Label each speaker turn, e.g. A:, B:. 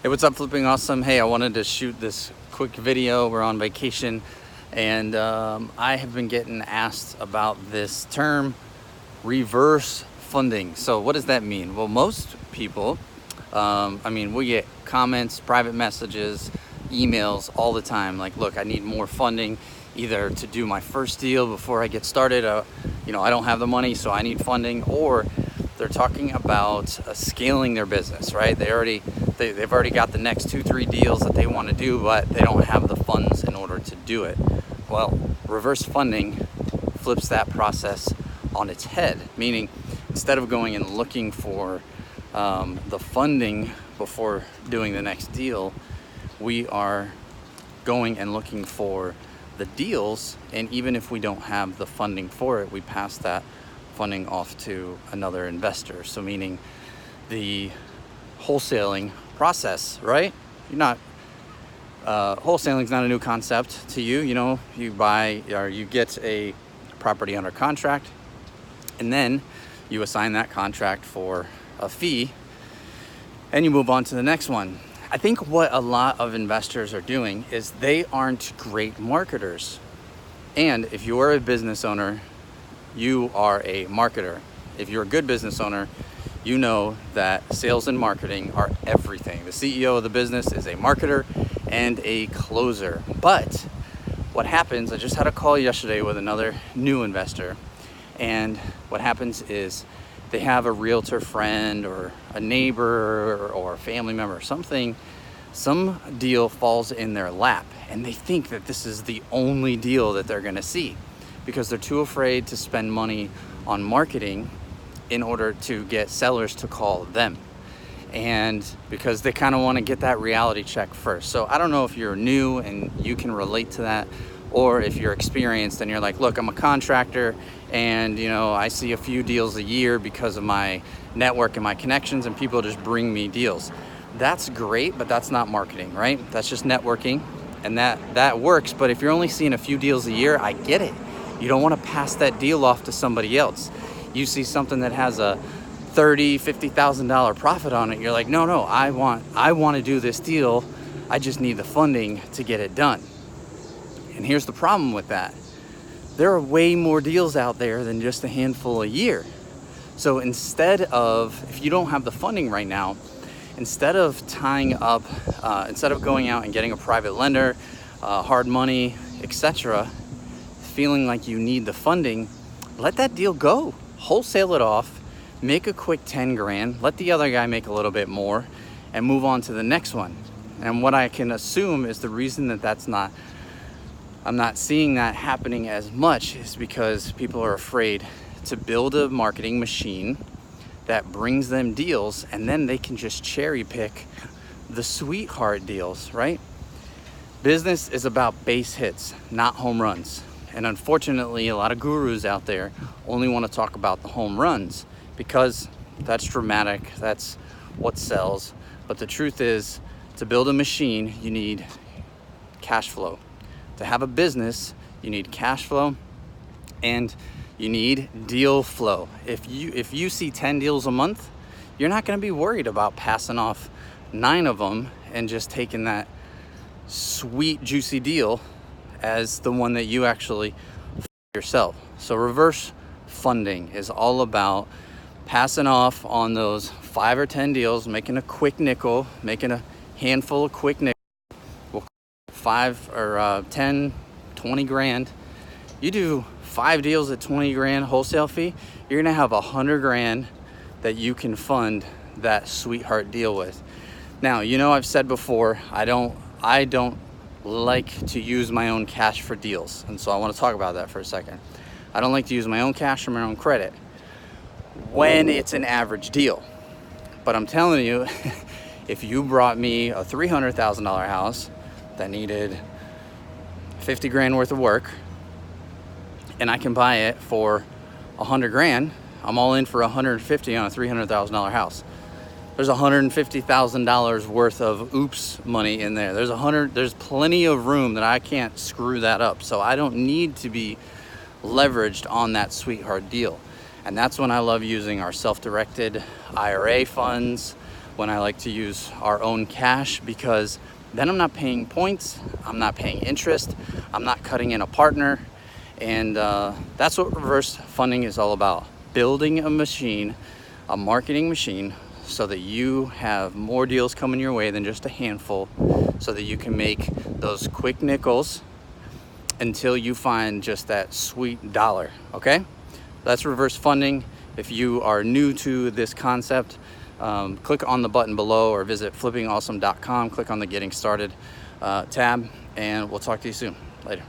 A: Hey, what's up, Flipping Awesome? Hey, I wanted to shoot this quick video. We're on vacation, and I have been getting asked about this term, reverse funding. So what does that mean? Well, most people, we get comments, private messages, emails all the time. Like, look, I need more funding, either to do my first deal before I get started. I don't have the money, so I need funding. Or they're talking about scaling their business, right? They've already got the next 2-3 deals that they want to do, but they don't have the funds in order to do it. Well, reverse funding flips that process on its head, meaning instead of going and looking for the funding before doing the next deal, we are going and looking for the deals, and even if we don't have the funding for it, we pass that funding off to another investor. So meaning the wholesaling process, right? You're not wholesaling is not a new concept to you. You buy or you get a property under contract, and then you assign that contract for a fee, and you move on to the next one. I think what a lot of investors are doing is they aren't great marketers. And if you are a business owner, you are a marketer. If you're a good business owner, you know that sales and marketing are everything. The CEO of the business is a marketer and a closer. But what happens, I just had a call yesterday with another new investor, and what happens is they have a realtor friend or a neighbor or a family member, some deal falls in their lap, and they think that this is the only deal that they're gonna see because they're too afraid to spend money on marketing in order to get sellers to call them, and because they kind of want to get that reality check first. So I don't know if you're new and you can relate to that, or if you're experienced and you're like, look, I'm a contractor and I see a few deals a year because of my network and my connections, and people just bring me deals. That's great, but that's not marketing, right? That's just networking, and that works. But if you're only seeing a few deals a year, I get it. You don't want to pass that deal off to somebody else. You see something that has a $30,000, $50,000 profit on it, you're like, no, I want to do this deal. I just need the funding to get it done. And here's the problem with that. There are way more deals out there than just a handful a year. So instead of, if you don't have the funding right now, instead of going out and getting a private lender, hard money, etc., feeling like you need the funding, let that deal go. Wholesale it off, make a quick 10 grand, let the other guy make a little bit more, and move on to the next one. And what I can assume is the reason I'm not seeing that happening as much is because people are afraid to build a marketing machine that brings them deals, and then they can just cherry pick the sweetheart deals, right? Business is about base hits, not home runs. And unfortunately, a lot of gurus out there only want to talk about the home runs because that's dramatic, that's what sells. But the truth is, to build a machine, you need cash flow. To have a business, you need cash flow and you need deal flow. If you see 10 deals a month, you're not going to be worried about passing off 9 of them and just taking that sweet, juicy deal as the one that you actually yourself. So reverse funding is all about passing off on those 5 or 10 deals, making a quick nickel, making a handful of quick nickels, 5 or 10, 20 grand. You do 5 deals at 20 grand wholesale fee, you're gonna have 100 grand that you can fund that sweetheart deal with. Now, I've said before, I don't like to use my own cash for deals, and so I want to talk about that for a second. I don't like to use my own cash or my own credit when it's an average deal. But I'm telling you, if you brought me a $300,000 house that needed 50 grand worth of work, and I can buy it for 100 grand, I'm all in for 150 on a $300,000 house. There's $150,000 worth of oops money in there. There's plenty of room that I can't screw that up. So I don't need to be leveraged on that sweetheart deal. And that's when I love using our self-directed IRA funds, when I like to use our own cash, because then I'm not paying points, I'm not paying interest, I'm not cutting in a partner. And that's what reverse funding is all about. Building a machine, a marketing machine, so that you have more deals coming your way than just a handful, so that you can make those quick nickels until you find just that sweet dollar. Okay, that's reverse funding. If you are new to this concept, click on the button below or visit flippingawesome.com. Click on the Getting Started tab, and we'll talk to you soon. Later.